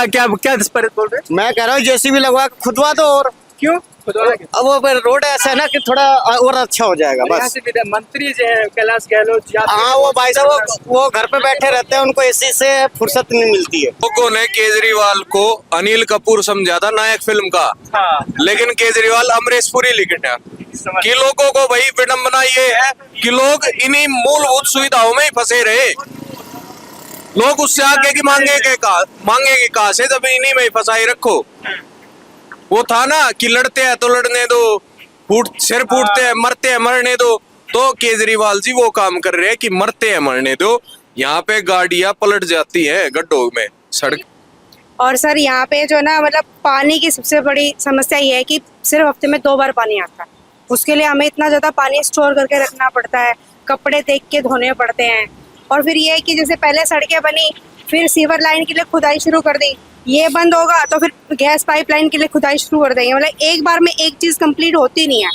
क्या क्या इस पर बोल रहे मैं कह रहा हूँ जेसीबी लगवा के खुदवा दो और क्यों? अब वो रोड ऐसा है ना कि थोड़ा और अच्छा हो जाएगा यहाँ बस। से मंत्री जो है कैलाश गहलोत जी, हाँ वो भाई साहब वो घर पे बैठे रहते हैं, उनको इसी से फुर्सत नहीं मिलती है। लोगों ने केजरीवाल को अनिल कपूर समझा था नायक फिल्म का, हाँ, लेकिन केजरीवाल अमरीश पुरी लिखा समझ कि लोगों को भाई विडंबना ये है कि लोग इन्हीं मूलभूत सुविधाओं में ही फंसे रहे। लोग उससे आगे की मांगेंगे कहाँ से जब इन्हीं में ही फंसाई रखो। वो था ना कि लड़ते हैं तो लड़ने दो, सिर फूटते हैं, मरते हैं मरने दो। तो केजरीवाल जी वो काम कर रहे हैं कि मरते हैं मरने दो। यहाँ पे गाड़ियां पलट जाती हैं गड्ढों में सड़क। और सर यहाँ पे जो ना मतलब पानी की सबसे बड़ी समस्या ये है कि सिर्फ हफ्ते में 2 बार पानी आता है। उसके लिए हमें इतना ज्यादा पानी स्टोर करके रखना पड़ता है, कपड़े देख के धोने पड़ते हैं। और फिर ये है कि जैसे पहले सड़कें बनी, फिर सीवर लाइन के लिए खुदाई शुरू कर दी, ये बंद होगा तो फिर गैस पाइपलाइन के लिए खुदाई शुरू कर देंगे। मतलब एक बार में एक चीज कंप्लीट होती नहीं है,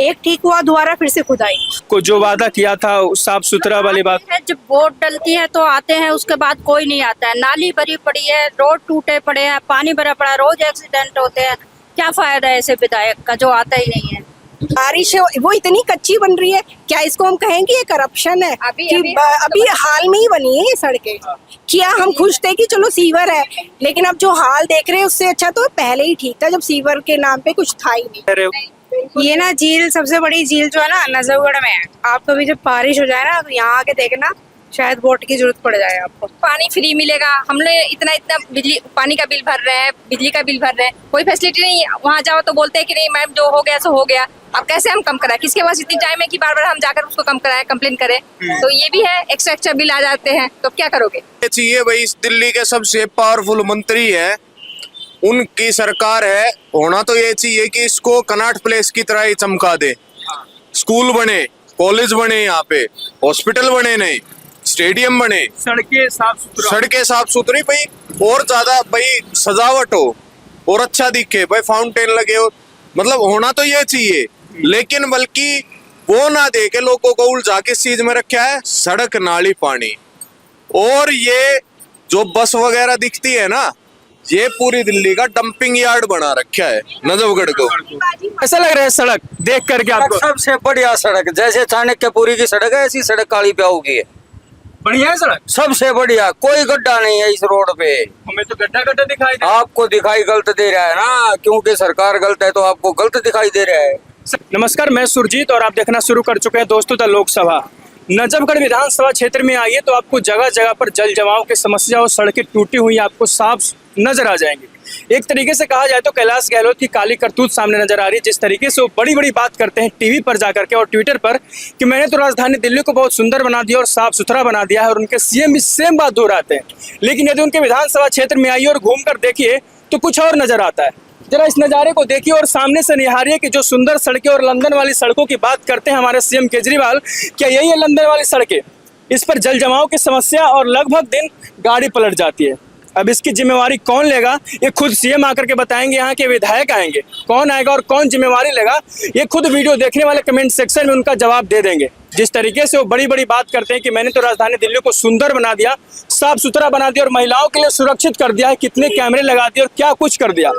एक ठीक हुआ दोबारा फिर से खुदाई। को जो वादा किया था साफ सुथरा वाली बात है, जब वोट डलती है तो आते हैं, उसके बाद कोई नहीं आता है। नाली भरी पड़ी है, रोड टूटे पड़े हैं, पानी भरा पड़ा है, रोज एक्सीडेंट होते हैं। क्या फायदा है ऐसे विधायक का जो आता ही नहीं है। बारिश वो इतनी कच्ची बन रही है, क्या इसको हम कहेंगे ये करप्शन है? अभी हाल में ही बनी है ये सड़कें। क्या हम खुश थे कि चलो सीवर है, लेकिन अब जो हाल देख रहे हैं उससे अच्छा तो पहले ही ठीक था जब सीवर के नाम पे कुछ था ही नहीं। ये ना झील, सबसे बड़ी झील जो है ना नजफगढ़ में है। आप कभी जब बारिश हो जाए ना तो यहाँ आके देखना, शायद बोट की जरूरत पड़ जाए आपको। पानी फ्री मिलेगा, हमने इतना इतना बिजली पानी का बिल भर रहे हैं, बिजली का बिल भर रहे हैं, कोई फैसिलिटी नहीं। वहाँ जाओ तो बोलते हैं कि नहीं मैम जो हो गया सो हो गया। अब कैसे हम कम कराएं? किसके पास इतनी टाइम है कि बार बार हम जाकर उसको कम कराएं, कंप्लेन करें? तो ये भी है, एक्स्ट्रा बिल आ जाते हैं, तो क्या करोगे? चाहिए भाई, इस दिल्ली के सबसे पावरफुल मंत्री है, उनकी सरकार है, होना तो ये चाहिए कि इसको कनॉट प्लेस की तरह ही चमका दे। स्कूल बने, कॉलेज बने, यहाँ पे हॉस्पिटल बने, नहीं स्टेडियम बने, सड़कें साफ सुथरी भाई, और ज्यादा भाई सजावट हो और अच्छा दिखे भाई, फाउंटेन लगे हो। मतलब होना तो ये चाहिए, लेकिन बल्कि वो ना दे के लोगों को उलझा किस चीज में रखा है, सड़क नाली पानी। और ये जो बस वगैरह दिखती है ना, ये पूरी दिल्ली का डंपिंग यार्ड बना रखा है नजफगढ़ को। ऐसा लग रहा है सड़क देख करके आपको? सबसे बढ़िया सड़क, जैसे चाणक्यपुरी की सड़क है ऐसी सड़क काली प्याऊ की है। बढ़िया है सड़क, सबसे बढ़िया, कोई गड्ढा नहीं है इस रोड पे। हमें तो गड्ढा गड्ढा दिखाई दे। आपको दिखाई गलत दे रहा है ना, क्योंकि सरकार गलत है तो आपको गलत दिखाई दे रहा है। नमस्कार, मैं सुरजीत और आप देखना शुरू कर चुके हैं दोस्तों द लोकसभा। नजफगढ़ विधानसभा क्षेत्र में आइए तो आपको जगह जगह पर जल जमाव की समस्या और सड़कें टूटी हुई आपको साफ नजर आ जाएंगी। एक तरीके से कहा जाए तो कैलाश गहलोत की काली करतूत सामने नजर आ रही है। जिस तरीके से वो बड़ी बड़ी बात करते हैं टीवी पर जाकर के और ट्विटर पर कि मैंने तो राजधानी दिल्ली को बहुत सुंदर बना दिया और साफ सुथरा बना दिया है, और उनके सीएम भी सेम बात दोहराते हैं। लेकिन यदि उनके विधानसभा क्षेत्र में आइए और घूम कर देखिए तो कुछ और नजर आता है। जरा इस नज़ारे को देखिए और सामने से निहारिए कि जो सुंदर सड़कें और लंदन वाली सड़कों की बात करते हैं हमारे सीएम केजरीवाल, क्या यही है लंदन वाली सड़कें? इस पर जल जमाव की समस्या और लगभग दिन गाड़ी पलट जाती है। अब इसकी जिम्मेवारी कौन लेगा, ये खुद सीएम आकर के बताएंगे। यहाँ के विधायक आएंगे, कौन आएगा और कौन जिम्मेवारी लेगा, ये खुद वीडियो देखने वाले कमेंट सेक्शन में उनका जवाब दे देंगे। जिस तरीके से वो बड़ी बड़ी बात करते हैं कि मैंने तो राजधानी दिल्ली को सुंदर बना दिया, साफ सुथरा बना दिया और महिलाओं के लिए सुरक्षित कर दिया है, कितने कैमरे लगा दिए और क्या कुछ कर दिया।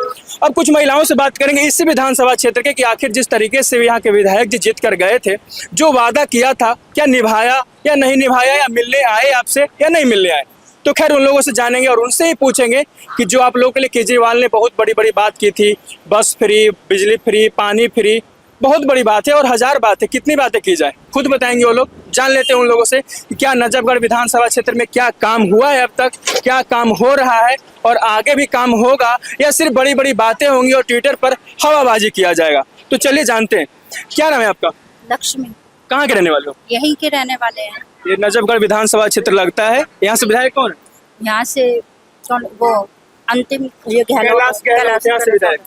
अब कुछ महिलाओं से बात करेंगे इसी विधानसभा क्षेत्र के कि आखिर जिस तरीके से यहाँ के विधायक जी जीत कर गए थे, जो वादा किया था क्या निभाया या नहीं निभाया, या मिलने आए आपसे या नहीं मिलने आए। तो खैर उन लोगों से जानेंगे और उनसे ही पूछेंगे कि जो आप लोगों के लिए केजरीवाल ने बहुत बड़ी बड़ी बात की थी, बस फ्री, बिजली फ्री, पानी फ्री, बहुत बड़ी बात है और हजार बातें, कितनी बातें की जाए खुद बताएंगे वो लोग। जान लेते हैं उन लोगों से कि क्या नजफगढ़ विधानसभा क्षेत्र में क्या काम हुआ है अब तक, क्या काम हो रहा है और आगे भी काम होगा, या सिर्फ बड़ी बड़ी बातें होंगी और ट्विटर पर हवाबाजी किया जाएगा। तो चलिए जानते हैं, क्या नाम है आपका? लक्ष्मी। कहाँ के रहने वाले हो? यहीं के रहने वाले हैं। ये नजफगढ़ विधानसभा क्षेत्र लगता है, यहाँ से विधायक कौन है? यहाँ से वो अंतिम ये कैलाश गहलोत यहाँ से विधायक।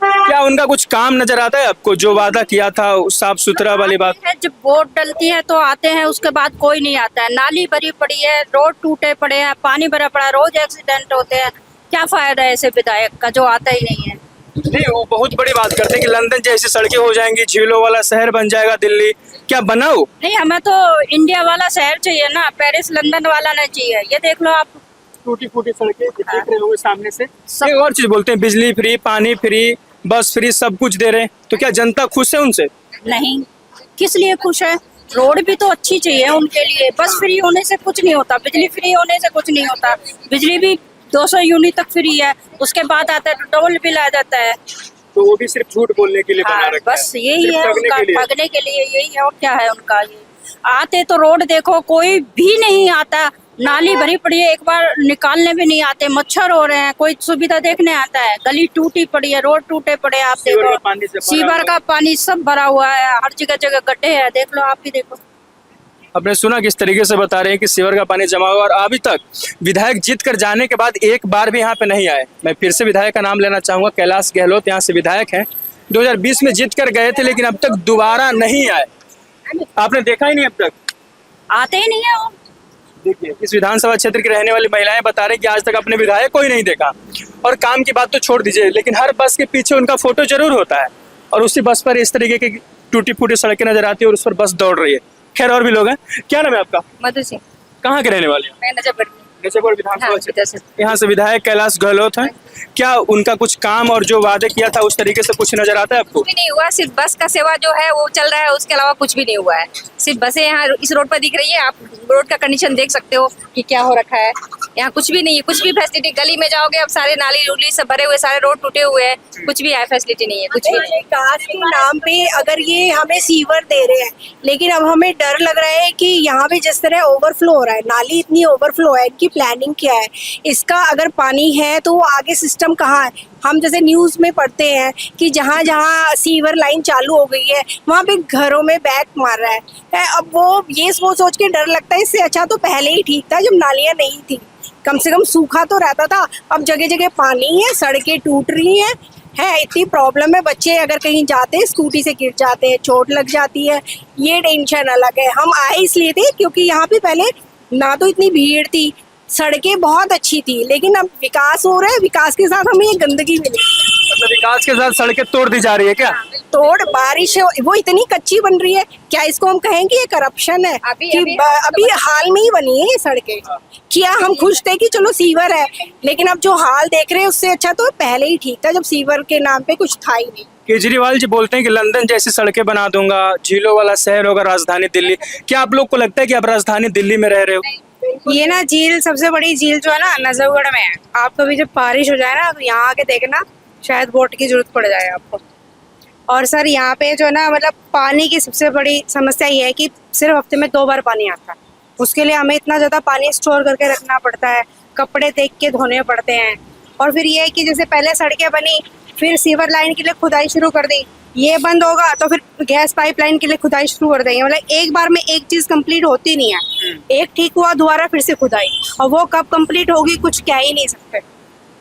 क्या उनका कुछ काम नजर आता है आपको, जो वादा किया था साफ सुथरा वाली बात? है, जब वोट डलती है तो आते हैं, उसके बाद कोई नहीं आता है। नाली भरी पड़ी है, रोड टूटे पड़े हैं, पानी भरा पड़ा है, रोज एक्सीडेंट होते हैं। क्या फायदा है ऐसे विधायक का जो आता ही नहीं है? नहीं, वो बहुत बड़ी बात करते हैं कि लंदन जैसी सड़कें हो जाएंगी, झीलों वाला शहर बन जाएगा दिल्ली। क्या बनाओ? नहीं, हमें तो इंडिया वाला शहर चाहिए ना, पेरिस लंदन वाला नहीं चाहिए। ये देख लो आप, टूटी फूटी सड़कें देख रहे होंगे सामने से। एक और चीज बोलते हैं, बिजली फ्री, पानी फ्री, बस फ्री, सब कुछ दे रहे हैं, तो क्या जनता खुश है उनसे? नहीं, किस लिए खुश है? रोड भी तो अच्छी चाहिए उनके लिए। बस फ्री होने से कुछ नहीं होता, बिजली फ्री होने से कुछ नहीं होता। बिजली भी 200 यूनिट तक फ्री है, उसके बाद आता है तो डबल बिल आ जाता है। तो वो भी सिर्फ झूठ बोलने के लिए बना रखा बस है, यही सिर्फ है ठगने उनका, के लिए। ठगने के लिए यही है, और क्या है उनका ये। आते तो रोड देखो कोई भी नहीं आता, नाली भरी पड़ी है, एक बार निकालने भी नहीं आते, मच्छर हो रहे हैं, कोई सुविधा देखने आता है। गली टूटी पड़ी है, रोड टूटे पड़े हैं, आप सीवर का देखो पानी से भरा सीवर का पानी सब भरा हुआ है, हर जगह जगह गड्ढे हैं, देख लो, आप भी देखो। आपने सुना किस तरीके से बता रहे हैं कि सीवर का पानी जमा हुआ, और अभी तक विधायक जीत कर जाने के बाद एक बार भी यहाँ पे नहीं आए। मैं फिर से विधायक का नाम लेना चाहूंगा, कैलाश गहलोत यहाँ से विधायक हैं, 2020 में जीत कर गए थे, लेकिन अब तक दोबारा नहीं आए। आपने देखा ही नहीं अब तक? आते ही नहीं है वो। देखिए, इस विधानसभा क्षेत्र की रहने वाली महिलाएं बता रही कि आज तक अपने विधायक को ही नहीं देखा, और काम की बात तो छोड़ दीजिए, लेकिन हर बस के पीछे उनका फोटो जरूर होता है, और उसी बस पर इस तरीके की टूटी फूटी सड़कें नजर आती है और उस पर बस दौड़ रही है। खैर, और भी लोग हैं। क्या नाम है आपका? मधु सिंह, कहाँ के रहने वाले हैं? मैं नजफगढ़ की। नजफगढ़ विधानसभा हाँ, क्षेत्र। इधर से। यहाँ से विधायक कैलाश गहलोत हैं। क्या उनका कुछ काम और जो वादे किया था उस तरीके से कुछ नजर आता है आपको? कुछ भी नहीं हुआ, सिर्फ बस का सेवा जो है वो चल रहा है, उसके अलावा कुछ भी नहीं हुआ है। सिर्फ बसें यहाँ इस रोड पर दिख रही है, आप रोड का कंडीशन देख सकते हो कि क्या हो रखा है। यहाँ कुछ भी नहीं है, कुछ भी फैसिलिटी। गली में जाओगे अब सारे नाली उली सब भरे हुए, सारे रोड टूटे हुए हैं, कुछ भी है फैसिलिटी नहीं है, कुछ भी नहीं। विकास के नाम पे अगर ये हमें सीवर दे रहे हैं, लेकिन अब हमें डर लग रहा है कि यहाँ पे जिस तरह ओवरफ्लो हो रहा है, नाली इतनी ओवरफ्लो है, इनकी प्लानिंग क्या है, इसका अगर पानी है तो वो आगे सिस्टम कहाँ है? हम जैसे न्यूज में पढ़ते हैं कि जहाँ जहाँ सीवर लाइन चालू हो गई है वहाँ पे घरों में बैक मार रहा है। अब वो ये सोच के डर लगता है, इससे अच्छा तो पहले ही ठीक था जब नालियाँ नहीं थी, कम से कम सूखा तो रहता था। अब जगह जगह पानी है, सड़कें टूट रही हैं, है इतनी प्रॉब्लम है। बच्चे अगर कहीं जाते हैं स्कूटी से गिर जाते हैं, चोट लग जाती है, ये टेंशन अलग है। हम आए इसलिए थे क्योंकि यहाँ पे पहले ना तो इतनी भीड़ थी, सड़कें बहुत अच्छी थी, लेकिन अब विकास हो रहा है, विकास के साथ हमें ये गंदगी मिली। मतलब विकास के साथ सड़कें तोड़ दी जा रही है क्या? तोड़ बारिश वो इतनी कच्ची बन रही है, क्या इसको हम कहेंगे ये करप्शन है? अभी हाल में ही बनी है ये सड़कें। क्या हम खुश थे कि चलो सीवर है, लेकिन अब जो हाल देख रहे हैं उससे अच्छा तो पहले ही ठीक था जब सीवर के नाम पे कुछ था ही नहीं। केजरीवाल जी बोलते हैं कि लंदन जैसी सड़कें बना दूंगा, झीलों वाला शहर होगा राजधानी दिल्ली। क्या आप लोग को लगता है कि आप राजधानी दिल्ली में रह रहे हो? ये ना झील, सबसे बड़ी झील जो है ना नजफगढ़ में है। आप कभी जब बारिश हो जाए ना तो यहाँ आके देखना, शायद बोट की जरूरत पड़ जाए आपको। और सर यहाँ पे जो है ना मतलब पानी की सबसे बड़ी समस्या ये है कि सिर्फ हफ्ते में 2 बार पानी आता है। उसके लिए हमें इतना ज़्यादा पानी स्टोर करके रखना पड़ता है, कपड़े देख के धोने पड़ते हैं। और फिर ये है कि जैसे पहले सड़कें बनी, फिर सीवर लाइन के लिए खुदाई शुरू कर दी, ये बंद होगा तो फिर गैस पाइपलाइन के लिए खुदाई शुरू कर देंगे। मतलब एक बार में एक चीज़ कंप्लीट होती नहीं है, एक ठीक हुआ दोबारा फिर से खुदाई, और वो कब कंप्लीट होगी कुछ कह ही नहीं सकते।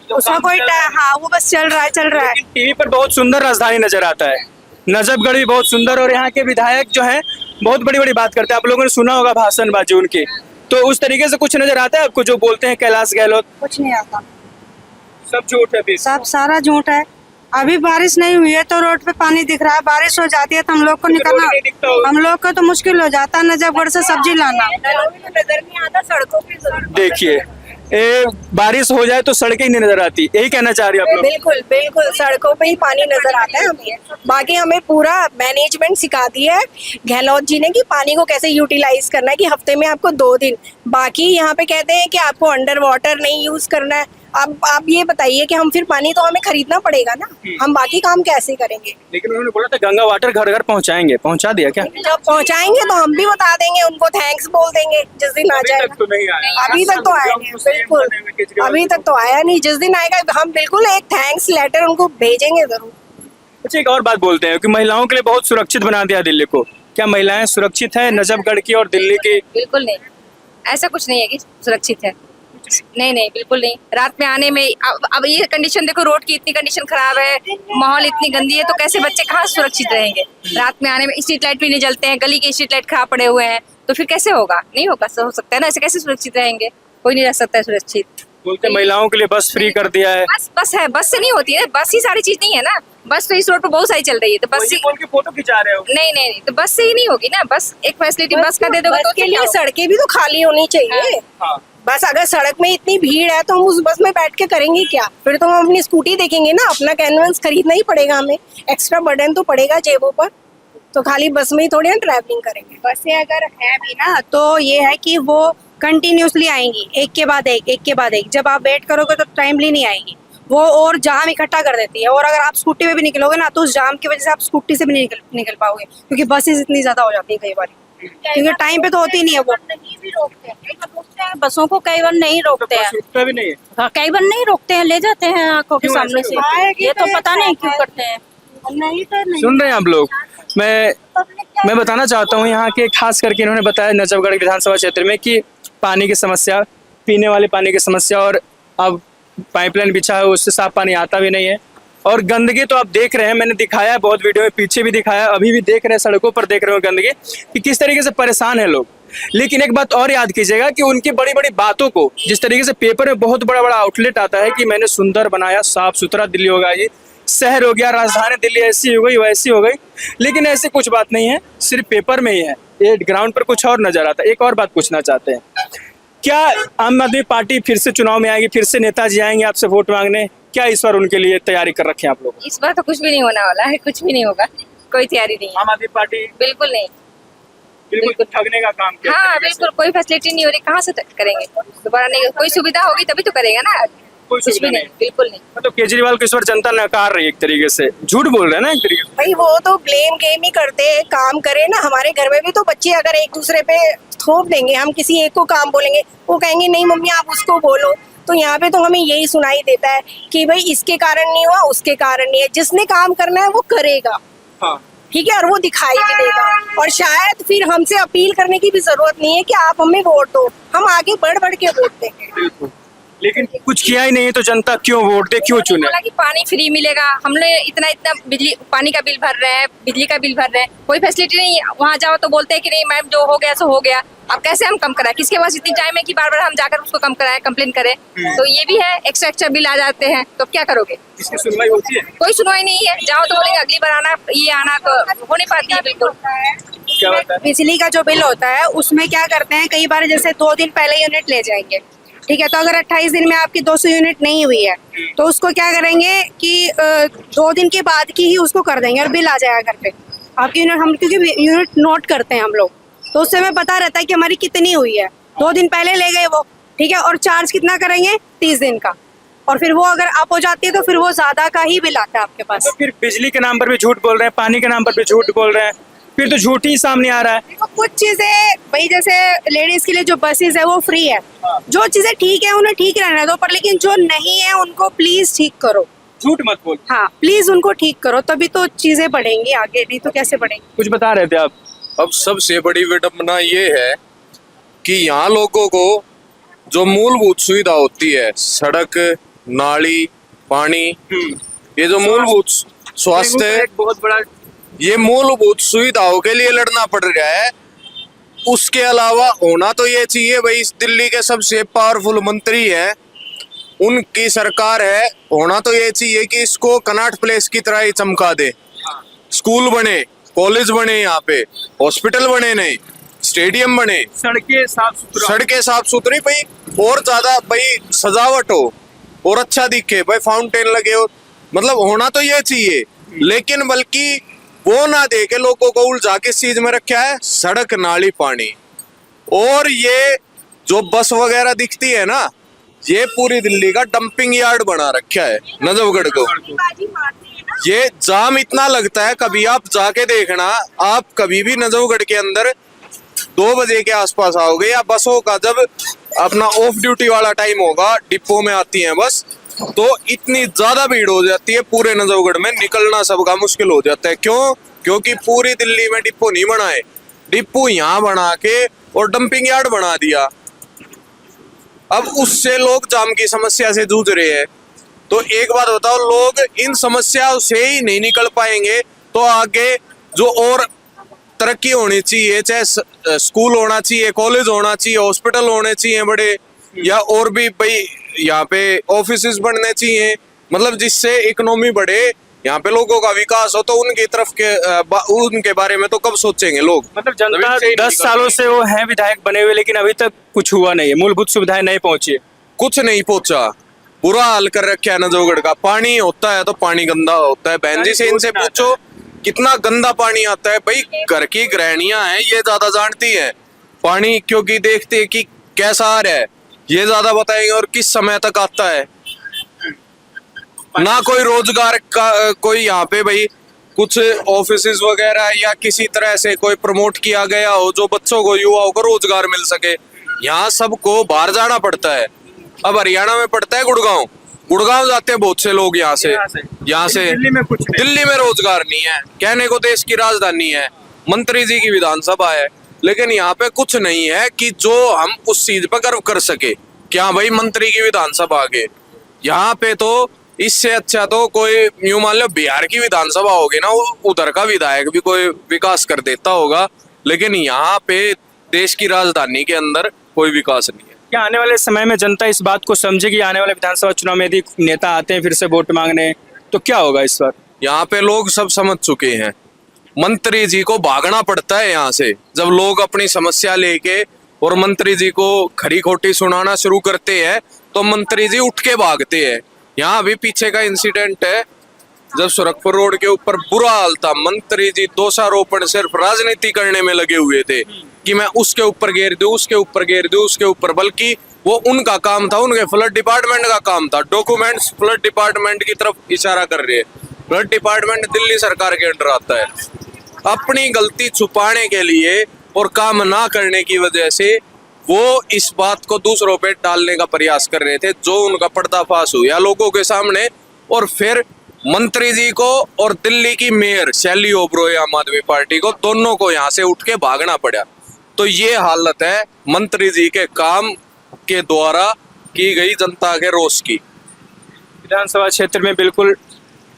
उसका कोई हाँ, वो बस चल रहा है। टीवी पर बहुत सुंदर राजधानी नजर आता है, नजफगढ़ भी बहुत सुंदर, और यहाँ के विधायक जो हैं बहुत बड़ी बड़ी बात करते हैं। आप लोगों ने सुना होगा भाषणबाजी उनकी, तो उस तरीके से कुछ नजर आता है आपको जो बोलते हैं कैलाश गहलोत? कुछ नहीं आता, सब झूठ है फिर। सब सारा झूठ है। अभी बारिश नहीं हुई है तो रोड पे पानी दिख रहा है, बारिश हो जाती है तो हम लोग को निकलना, हम लोग को तो मुश्किल हो जाता है नजफगढ़ से सब्जी लाना। नजर नहीं आता सड़कों पे। देखिए, बारिश हो जाए तो सड़कें ही नहीं नजर आती, यही कहना चाह रही है आप लोग? बिल्कुल बिल्कुल, सड़कों पे ही पानी नजर आता है हमें। बाकी हमें पूरा मैनेजमेंट सिखा दिया है गहलोत जी ने कि पानी को कैसे यूटिलाइज करना है, कि हफ्ते में आपको 2 दिन, बाकी यहाँ पे कहते हैं कि आपको अंडर वाटर नहीं यूज करना है। अब आप ये बताइए कि हम फिर पानी तो हमें खरीदना पड़ेगा ना, हम बाकी काम कैसे करेंगे? लेकिन उन्होंने बोला था गंगा वाटर घर घर पहुंचाएंगे, पहुंचा दिया क्या? जब पहुंचाएंगे तो हम भी बता देंगे उनको, थैंक्स बोल देंगे जिस दिन आ जाएगा। तो नहीं आया, अभी तक तो आया नहीं, बिल्कुल अभी तक तो आया नहीं। जिस दिन आएगा हम बिल्कुल एक थैंक्स लेटर उनको भेजेंगे जरूर। अच्छा, एक और बात बोलते हैं कि महिलाओं के लिए बहुत सुरक्षित बना दिया दिल्ली को। क्या महिलाएं सुरक्षित है नजफगढ़ की और दिल्ली की? बिल्कुल नहीं, ऐसा कुछ नहीं है कि सुरक्षित है। नहीं नहीं, बिल्कुल नहीं। रात में आने में अब ये कंडीशन देखो, रोड की इतनी कंडीशन खराब है, माहौल इतनी गंदी है, तो कैसे बच्चे कहाँ सुरक्षित रहेंगे? रात में आने में स्ट्रीट लाइट भी नहीं जलते हैं, गली के स्ट्रीट लाइट खराब पड़े हुए हैं, तो फिर कैसे होगा? नहीं होगा, हो सकता है ना, ऐसे कैसे सुरक्षित रहेंगे? कोई नहीं रह सकता है सुरक्षित। बोलते महिलाओं के लिए बस फ्री कर दिया है। बस है, बस से नहीं होती है, बस ही सारी चीज नहीं है ना। बस तो इस रोड पर बहुत सारी चल रही है, तो बस से बोल के फोटो खिंचा रहे हो? नहीं नहीं नहीं, तो बस से ही नहीं होगी ना। बस एक फैसिलिटी बस का दे दोगे तो के लिए सड़कें भी तो खाली होनी चाहिए। बस अगर सड़क में इतनी भीड़ है तो हम उस बस में बैठ के करेंगे क्या? फिर तो हम अपनी स्कूटी देखेंगे ना, अपना कन्वेंस खरीदना ही पड़ेगा हमें, एक्स्ट्रा बर्डन तो पड़ेगा जेबों पर, तो खाली बस में ही थोड़ी ना ट्रैवलिंग करेंगे। बसें अगर है भी ना तो ये है कि वो कंटिन्यूसली आएंगी, एक के बाद एक। जब आप वेट करोगे तो टाइमली नहीं आएंगी, वो और जाम इकट्ठा कर देती है। और अगर आप स्कूटी पे भी निकलोगे ना तो उस जाम की वजह से आप स्कूटी से भी नहीं निकल पाओगे, क्योंकि बसेस इतनी ज्यादा हो जाती है कई बार, क्योंकि टाइम पे तो होती नहीं है वो। नहीं भी रोकते हैं बसों को, कई बार नहीं रोकते हैं, रुकता भी नहीं है। हाँ, कई बार नहीं रोकते हैं, ले जाते हैं आंखों के क्यों सामने ऐसा से। ये तो पता नहीं क्यों करते हैं। नहीं तो नहीं। सुन रहे हैं आप लोग। मैं बताना चाहता हूँ यहाँ के खास करके इन्होंने बताया नजफगढ़ विधानसभा क्षेत्र में कि पानी की समस्या, पीने वाले पानी की समस्या, और अब पाइपलाइन बिछा है उससे साफ पानी आता भी नहीं है। और गंदगी तो आप देख रहे हैं, मैंने दिखाया है बहुत वीडियो में, पीछे भी दिखाया, अभी भी देख रहे हैं, सड़कों पर देख रहे हो गंदगी कि किस तरीके से परेशान है लोग। लेकिन एक बात और याद कीजिएगा कि उनकी बड़ी बड़ी बातों को, जिस तरीके से पेपर में बहुत बड़ा बड़ा आउटलेट आता है कि मैंने सुंदर बनाया, साफ सुथरा दिल्ली होगा, ये शहर हो गया, राजधानी दिल्ली ऐसी हो गई वैसी हो गई, लेकिन ऐसी कुछ बात नहीं है, सिर्फ पेपर में ही है, ये ग्राउंड पर कुछ और नजर आता है। एक और बात पूछना चाहते हैं, क्या आम आदमी पार्टी फिर से चुनाव में आएगी, फिर से नेताजी आएंगे आपसे वोट मांगने? क्या इस बार उनके लिए तैयारी कर रखे हैं आप लोग? इस बार तो कुछ भी नहीं होने वाला है, कुछ भी नहीं होगा, कोई तैयारी नहीं है। आम आदमी पार्टी बिल्कुल नहीं। बिल्कुल ठगने का काम किया। हाँ बिल्कुल, कोई फैसिलिटी नहीं हो रही, कहाँ से करेंगे दोबारा? नहीं, कोई सुविधा होगी तभी तो करेगा ना। कोई कुछ सुविधा भी नहीं, नहीं। बिल्कुल नहीं। मतलब केजरीवाल को इस बार जनता नकार रही है, एक तरीके से झूठ बोल रहे हैं ना एक तरीके से। भाई वो तो ब्लेम गेम ही करते हैं, काम करे ना। हमारे घर में भी तो बच्चे अगर एक दूसरे पे थोप देंगे, हम किसी एक को काम बोलेंगे, वो कहेंगे नहीं मम्मी आप उसको बोलो। तो यहाँ पे तो हमें यही सुनाई देता है कि भाई इसके कारण नहीं हुआ, उसके कारण नहीं है, जिसने काम करना है वो करेगा, हाँ ठीक है, और वो दिखाई भी देगा। और शायद फिर हमसे अपील करने की भी जरूरत नहीं है कि आप हमें वोट दो, हम आगे बढ़ बढ़ के वोट देंगे। बिल्कुल, लेकिन कुछ किया ही नहीं है तो जनता क्यों वोट दे, क्यों चुने? बोला कि पानी फ्री मिलेगा, हमने इतना इतना बिजली पानी का बिल भर रहे हैं, बिजली का बिल भर रहे हैं, कोई फैसिलिटी नहीं। वहाँ जाओ तो बोलते हैं कि नहीं मैम जो हो गया सो हो गया। अब कैसे हम कम कराएं? किसके पास इतनी टाइम है कि बार बार हम जाकर उसको कम कराएं, कंप्लेन करें? तो ये भी है, एक्स्ट्रा बिल आ जाते हैं, तो क्या करोगे? इसकी सुनवाई होती है? कोई सुनवाई नहीं है, जाओ तो बोलेंगे अगली बार आना, ये आना, तो हो नहीं पाती है बिल्कुल। क्या होता है? बिजली का जो बिल होता है उसमें क्या करते हैं, कई बार जैसे 2 दिन पहले यूनिट ले जाएंगे, ठीक है, तो अगर 28 दिन में आपकी 200 यूनिट नहीं हुई है तो उसको क्या करेंगे कि 2 दिन के बाद की ही उसको कर देंगे और बिल आ जाएगा घर पे आपकी यूनिट। हम क्योंकि यूनिट नोट करते हैं हम लोग, तो उससे हमें पता रहता है कि हमारी कितनी हुई है। 2 दिन पहले ले गए वो, ठीक है, और चार्ज कितना करेंगे? 30 दिन का। और फिर वो अगर अप हो जाती है तो फिर वो ज्यादा का ही बिल आता है आपके पास। तो फिर बिजली के नाम पर भी झूठ बोल रहे हैं, पानी के नाम पर भी झूठ बोल रहे हैं, फिर तो झूठ ही सामने आ रहा है। देखो कुछ चीजें भाई, जैसे लेडीज के लिए जो बसेस है वो फ्री है, जो चीजें ठीक है उन्हें ठीक रहने दो, पर लेकिन जो नहीं है उनको प्लीज ठीक करो। झूठ मत बोल। हाँ प्लीज उनको ठीक करो, तभी तो चीजें बढ़ेंगी आगे, नहीं तो कैसे बढ़ेंगी? कुछ बता रहे थे आप? अब सबसे बड़ी विडंबना ये है कि यहाँ लोगों को जो मूलभूत सुविधा होती है, सड़क, नाली, पानी, ये जो मूलभूत स्वास्थ्य, एक बहुत बड़ा ये मूलभूत सुविधाओं के लिए लड़ना पड़ रहा है। उसके अलावा होना तो ये चाहिए भाई, इस दिल्ली के सबसे पावरफुल मंत्री है, उनकी सरकार है, होना तो ये चाहिए कि इसको कनॉट प्लेस की तरह ही चमका दे। स्कूल बने, कॉलेज बने, यहाँ पे हॉस्पिटल बने, नहीं स्टेडियम बने, सड़कें साफ सुथरा, सड़कें साफ सुथरी भाई, और ज्यादा भाई सजावट हो और अच्छा दिखे भाई, फाउंटेन लगे हो, मतलब होना तो ये चाहिए। लेकिन बल्कि वो ना दे के लोगों को उलझा किस चीज में रखा है, सड़क, नाली, पानी। और ये जो बस वगैरह दिखती है ना, ये पूरी दिल्ली का डंपिंग यार्ड बना रखा है नजफगढ़ को। ये जाम इतना लगता है, कभी आप जाके देखना, आप कभी भी नजफगढ़ के अंदर 2 बजे के आसपास आओगे, या बसों का जब अपना ऑफ ड्यूटी वाला टाइम होगा, डिपो में आती हैं बस, तो इतनी ज्यादा भीड़ हो जाती है, पूरे नजफगढ़ में निकलना सबका मुश्किल हो जाता है। क्यों? क्योंकि पूरी दिल्ली में डिपो नहीं बनाए, डिपो यहाँ बना के और डंपिंग यार्ड बना दिया। अब उससे लोग जाम की समस्या से जूझ रहे हैं। तो एक बात बताओ, लोग इन समस्याओं से ही नहीं निकल पाएंगे तो आगे जो और तरक्की होनी चाहिए, चाहे स्कूल होना चाहिए, कॉलेज होना चाहिए, हॉस्पिटल होने चाहिए बड़े, या और भी भाई यहाँ पे ऑफिसेस बनने चाहिए, मतलब जिससे इकोनॉमी बढ़े, यहाँ पे लोगों का विकास हो तो उनकी तरफ के उनके बारे में तो कब सोचेंगे लोग। मतलब जनता जमीन से ही 10 सालों से वो हैं विधायक बने हुए, लेकिन अभी तक कुछ हुआ नहीं है, मूलभूत सुविधाएं नहीं पहुंची है। कुछ नहीं पहुंचा, बुरा हाल कर रखा है नजफगढ़ का। पानी होता है तो पानी गंदा होता है। बहन जी से इनसे पूछो कितना गंदा पानी आता है। भाई घर की गृहणियां हैं, ये ज्यादा जानती है पानी, क्योंकि देखते हैं कि कैसा आ रहा है, ये ज्यादा बताएंगे और किस समय तक आता है। ना कोई रोजगार का कोई यहाँ पे भाई कुछ ऑफिसेज वगैरह या किसी तरह से कोई प्रमोट किया गया हो जो बच्चों को युवाओं को रोजगार मिल सके। यहाँ सबको बाहर जाना पड़ता है। अब हरियाणा में पड़ता है गुड़गांव, गुड़गांव जाते हैं बहुत से लोग यहाँ से। दिल्ली में कुछ नहीं। दिल्ली में रोजगार नहीं है, कहने को देश की राजधानी है, मंत्री जी की विधानसभा है, लेकिन यहाँ पे कुछ नहीं है कि जो हम उस चीज पर गर्व कर सके। क्या भाई मंत्री की विधानसभा आगे यहाँ पे तो इससे अच्छा तो कोई यूं मान लो बिहार की विधानसभा होगी ना, उधर का विधायक भी कोई विकास कर देता होगा, लेकिन यहाँ पे देश की राजधानी के अंदर कोई विकास नहीं है। क्या आने वाले समय में जनता इस बात को समझेगी? आने वाले विधानसभा चुनाव में यदि नेता आते हैं फिर से वोट मांगने, तो क्या होगा इस बार? यहाँ पे लोग सब समझ चुके हैं। मंत्री जी को भागना पड़ता है यहाँ से, जब लोग अपनी समस्या लेके और मंत्री जी को खरी खोटी सुनाना शुरू करते हैं तो मंत्री जी उठ के भागते हैं। यहाँ अभी पीछे का इंसिडेंट है, जब सुरखपुर रोड के ऊपर बुरा हाल था, मंत्री जी दोषारोपण सिर्फ राजनीति करने में लगे हुए थे कि मैं उसके ऊपर घेर दूं, उसके ऊपर घेर दूं, उसके ऊपर, बल्कि वो उनका काम था, उनके फ्लड डिपार्टमेंट का काम था। डॉक्यूमेंट्स फ्लड डिपार्टमेंट की तरफ इशारा कर रहे हैं। फ्लड डिपार्टमेंट दिल्ली सरकार के अंडर आता है। अपनी गलती छुपाने के लिए और काम ना करने की वजह से वो इस बात को दूसरों पे डालने का प्रयास कर रहे थे, जो उनका पर्दाफाश हुआ लोगों के सामने। और फिर मंत्री जी को और दिल्ली की मेयर शैली ओबरॉय आम आदमी पार्टी को, दोनों को यहाँ से उठ के भागना पड़ा। तो ये हालत है मंत्री जी के काम के द्वारा की गई जनता के रोष की। विधानसभा क्षेत्र में बिल्कुल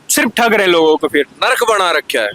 सिर्फ ठग रहे लोगों को, फिर नर्क बना रखा है,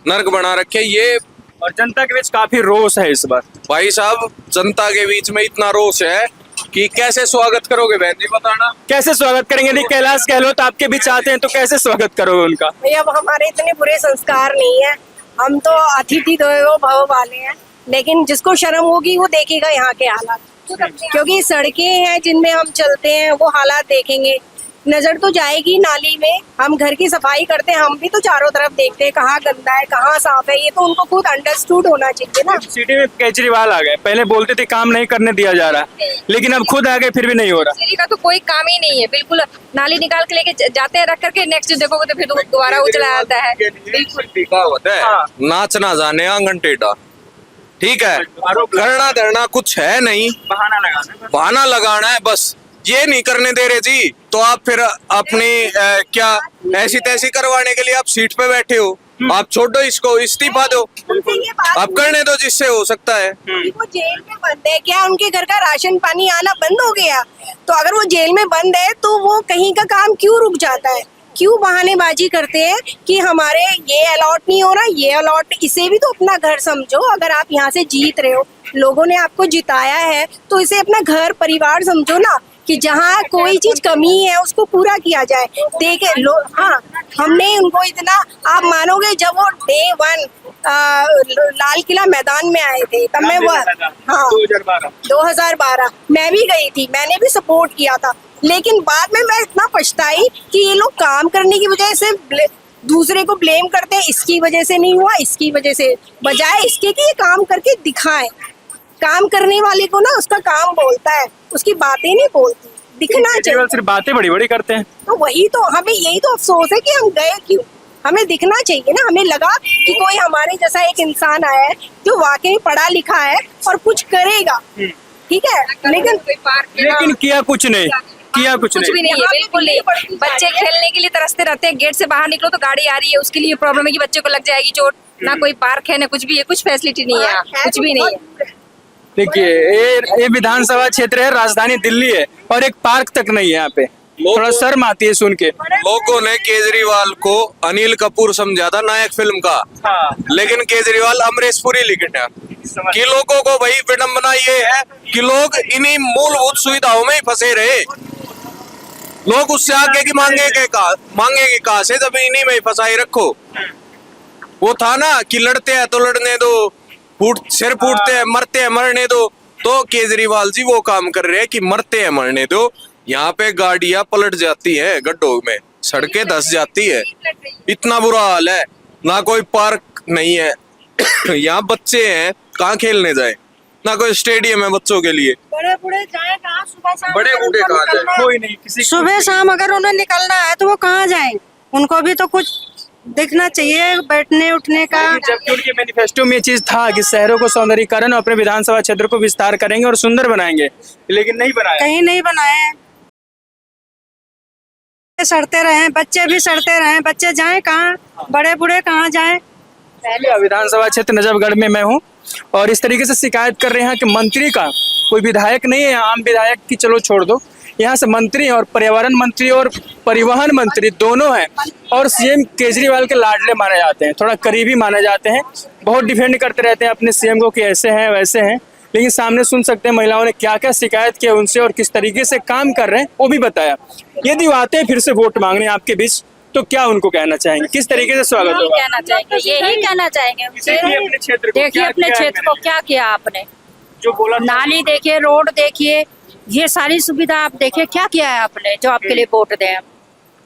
नर्क बना रखे ये। और जनता के बीच काफी रोष है इस बार। भाई साहब जनता के बीच में इतना रोष है कि कैसे स्वागत करोगे बहन जी, बताना कैसे स्वागत करेंगे? यदि कैलाश गहलोत आपके बीच आते हैं तो कैसे स्वागत करोगे उनका? भैया अब हमारे इतने बुरे संस्कार नहीं है, हम तो अतिथि देवो भव वाले हैं, लेकिन जिसको शर्म होगी वो देखेगा यहाँ के हालात, क्योंकि सड़कें हैं जिनमें हम चलते हैं वो हालात देखेंगे। नजर तो जाएगी नाली में, हम घर की सफाई करते हैं, हम भी तो चारों तरफ देखते हैं कहाँ गंदा है कहाँ साफ है, ये तो उनको खुद अंडरस्टूड होना चाहिए ना। सिटी में केजरीवाल आ गए, पहले बोलते थे काम नहीं करने दिया जा रहा, लेकिन अब खुद आ गए फिर भी नहीं हो रहा। दिल्ली का तो कोई काम ही नहीं है, बिल्कुल नाली निकाल के लेके जाते हैं, रख करके नेक्स्ट देखोगे तो फिर दोबारा उचला आता है। कहावत है, नाच ना जाने आंगन टेढ़ा। ठीक है, करना धरना कुछ है नहीं, बहाना लगाना है बस। ये नहीं करने दे रहे जी, तो आप फिर अपनी क्या ऐसी तैसी करवाने के लिए आप सीट पे बैठे हो। आप छोड़ो इसको, इस्तीफा दो, आप करने दो जिससे हो सकता है। वो जेल में बंद है क्या? उनके घर का राशन पानी आना बंद हो गया? तो अगर वो जेल में बंद है तो वो कहीं का काम क्यों रुक जाता है? क्यों बहानेबाजी करते हैं कि हमारे ये अलॉट नहीं हो रहा, ये अलॉट, इसे भी तो अपना घर समझो। अगर आप यहाँ से जीत रहे हो, लोगों ने आपको जिताया है, तो इसे अपना घर परिवार समझो ना, कि जहाँ कोई चीज कमी है उसको पूरा किया जाए। देखे लोग, हाँ हमने उनको इतना, आप मानोगे जब वो डे 1 लाल किला मैदान में आए थे तब मैं वो, हाँ 2012 मैं भी गई थी, मैंने भी सपोर्ट किया था, लेकिन बाद में मैं इतना पछताई कि ये लोग काम करने की वजह से दूसरे को ब्लेम करते हैं, इसकी वजह से नहीं हुआ, इसकी वजह से, बजाय इसके कि ये काम करके दिखाएं। काम करने वाले को ना उसका काम बोलता है, उसकी बातें नहीं बोलती, दिखना चाहिए। सिर्फ बातें बड़ी बड़ी करते हैं, तो वही तो हमें यही तो अफसोस है कि हम गए क्यों। हमें दिखना चाहिए ना, हमें लगा कि कोई हमारे जैसा एक इंसान आया है जो वाकई पढ़ा लिखा है और कुछ करेगा, ठीक है, लेकिन किया कुछ नहीं, किया कुछ भी नहीं है, बिल्कुल नहीं। बच्चे खेलने के लिए तरसते रहते हैं, गेट से बाहर निकलो तो गाड़ी आ रही है, उसके लिए प्रॉब्लम है कि बच्चे को लग जाएगी चोट। ना कोई पार्क है ना कुछ भी है, कुछ फैसिलिटी नहीं है, कुछ भी नहीं है। देखिए ये विधानसभा क्षेत्र है, राजधानी दिल्ली है, और एक पार्क तक नहीं है यहाँ पे। थोड़ा शर्म आती है सुन के। लोगों ने केजरीवाल को अनिल कपूर समझा था नायक फिल्म का, लेकिन केजरीवाल अमरीश पुरी लिख गया। कि लोगों को भाई विडंबना ये है कि लोग इन्हीं मूलभूत सुविधाओं में ही फंसे रहे। लोग उससे आगे की मांगेंगे कहाँ से, जब इन्हीं में ही फंसाई रखो। वो था ना कि लड़ते हैं तो लड़ने दो, सिर फूटते हैं, मरते हैं मरने दो। तो केजरीवाल जी वो काम कर रहे हैं कि मरते हैं मरने दो। यहाँ पे गाड़ियां पलट जाती है गड्ढों में, सड़कें धंस जाती है, इतना बुरा हाल है। ना कोई पार्क नहीं है यहाँ बच्चे हैं कहाँ खेलने जाए, ना कोई स्टेडियम है बच्चों के लिए। बड़े बूढ़े जाए कहाँ, सुबह शाम बड़े अगर बूढ़े उनको कहाँ जाए? निकलना है- कोई नहीं, किसी सुबह शाम अगर उन्हें निकलना है तो वो कहाँ जाएं? उनको भी तो कुछ देखना चाहिए, बैठने उठने का। जबकि उनके मैनिफेस्टो में ये चीज था कि शहरों को सौंदर्यीकरण और अपने विधानसभा क्षेत्र को विस्तार करेंगे और सुंदर बनाएंगे, लेकिन नहीं बनाया। कहीं नहीं बनाए हैं। सड़ते रहे, बच्चे भी सड़ते रहे, बच्चे जाएं कहाँ, बड़े बूढ़े कहाँ जाएं? विधानसभा क्षेत्र नजफगढ़ में मैं हूँ और इस तरीके से शिकायत कर रहे हैं कि मंत्री का, कोई विधायक नहीं है, आम विधायक की चलो छोड़ दो, यहाँ से मंत्री और पर्यावरण मंत्री और परिवहन मंत्री दोनों हैं और सीएम केजरीवाल के लाडले माने जाते हैं, थोड़ा करीबी माने जाते हैं, बहुत डिफेंड करते रहते हैं अपने सीएम को कि ऐसे हैं वैसे हैं। लेकिन सामने सुन सकते हैं महिलाओं ने क्या क्या शिकायत किया उनसे और किस तरीके से काम कर रहे हैं वो भी बताया। यदि वो आते हैं फिर से वोट मांगने आपके बीच तो क्या उनको कहना चाहेंगे, किस तरीके से स्वागत यही होगा? कहना चाहेंगे, यही कहना चाहेंगे उनसे। देखिए अपने क्षेत्र को, देखिए क्या अपने किया है क्षेत्र को क्या किया आपने, जो बोला था। नाली देखिए, रोड देखिए, ये सारी सुविधा आप देखिए, क्या किया है आपने जो आपके लिए वोट दें हम?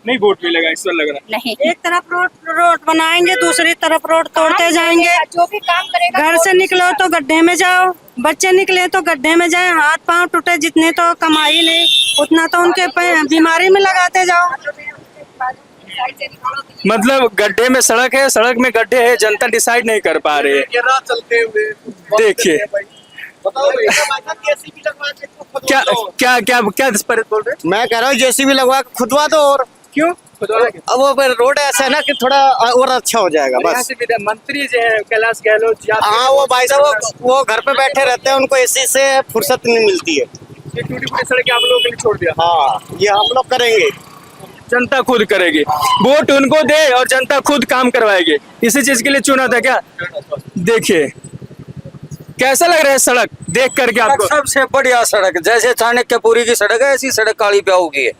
नहीं वोट मिलेगा इस बार लग रहा है। नहीं, एक तरफ रोड बनाएंगे, दूसरी तरफ रोड तोड़ते जाएंगे। जो भी काम करेगा घर से निकलो तो गड्ढे में जाओ, बच्चे निकले तो गड्ढे में जाए, हाथ पांव टूटे, जितने तो कमाई नहीं उतना तो उनके बीमारी में लगाते जाओ। मतलब गड्ढे में सड़क है, सड़क में गड्ढे है, जनता डिसाइड नहीं कर पा रही है। चलते हुए देखिए क्या क्या क्या क्या इस पर बोल रहे मैं कह रहा हूँ जेसीबी लगवा के खुदवा दो। और क्यों? अब वो फिर रोड ऐसा है ना कि थोड़ा और अच्छा हो जाएगा यहाँ बस। से मंत्री जो है कैलाश गहलोत या हाँ वो भाई साहब वो घर पे बैठे रहते हैं, उनको एसी से फुर्सत नहीं मिलती है। ये टूटी फूटी सड़क आप लोगों के लिए छोड़ दिया, हाँ ये हम लोग करेंगे। जनता खुद करेगी, वोट उनको दे और जनता खुद काम करवाएगी। इसी चीज के लिए चुना था क्या? देखिए कैसा लग रहा है सड़क देख करके आपको? सबसे बढ़िया सड़क, जैसे चाणक्यपुरी की सड़क है ऐसी सड़क काली प्याऊ की है,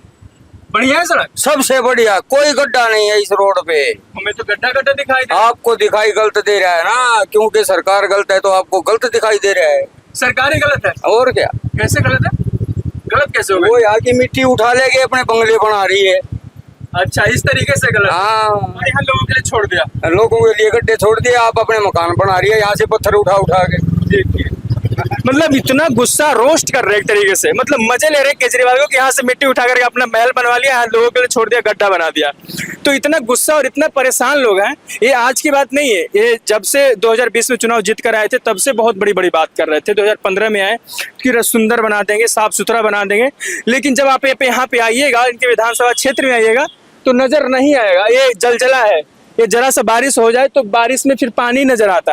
बढ़िया है सड़क, सबसे बढ़िया, कोई गड्ढा नहीं है इस रोड पे। हमें तो गड्ढा गड्ढा दिखाई दे। आपको दिखाई गलत दे रहा है ना, क्योंकि सरकार गलत है तो आपको गलत दिखाई दे रहा है। सरकार ही गलत है? और क्या, कैसे गलत है? गलत कैसे हो वो गया? यहाँ की मिट्टी उठा लेके अपने बंगले बना रही है। अच्छा इस तरीके से गलत है। हाँ, और यहाँ लोगों के लिए छोड़ दिया। लोगों के लिए गड्ढे छोड़ दिए, आप अपने मकान बना रही है यहाँ से पत्थर उठा उठा के। देखिए मतलब इतना गुस्सा रोस्ट कर रहे एक तरीके से, मतलब मजे ले रहे केजरीवाल को कि यहाँ से मिट्टी उठा करके अपना महल बनवा लिया, यहाँ लोगों के लिए छोड़ दिया, गड्ढा बना दिया। तो इतना गुस्सा और इतना परेशान लोग हैं, ये आज की बात नहीं है, ये जब से 2020 में चुनाव जीत कर आए थे तब से बहुत बड़ी बड़ी बात कर रहे थे। 2015 में आए कि सुंदर बना देंगे, साफ सुथरा बना देंगे, लेकिन जब आप यहाँ पे आइएगा, इनके विधानसभा क्षेत्र में आइएगा तो नजर नहीं आएगा। ये जलजला है, ये जरा सा बारिश हो जाए तो बारिश में फिर पानी नजर आता है।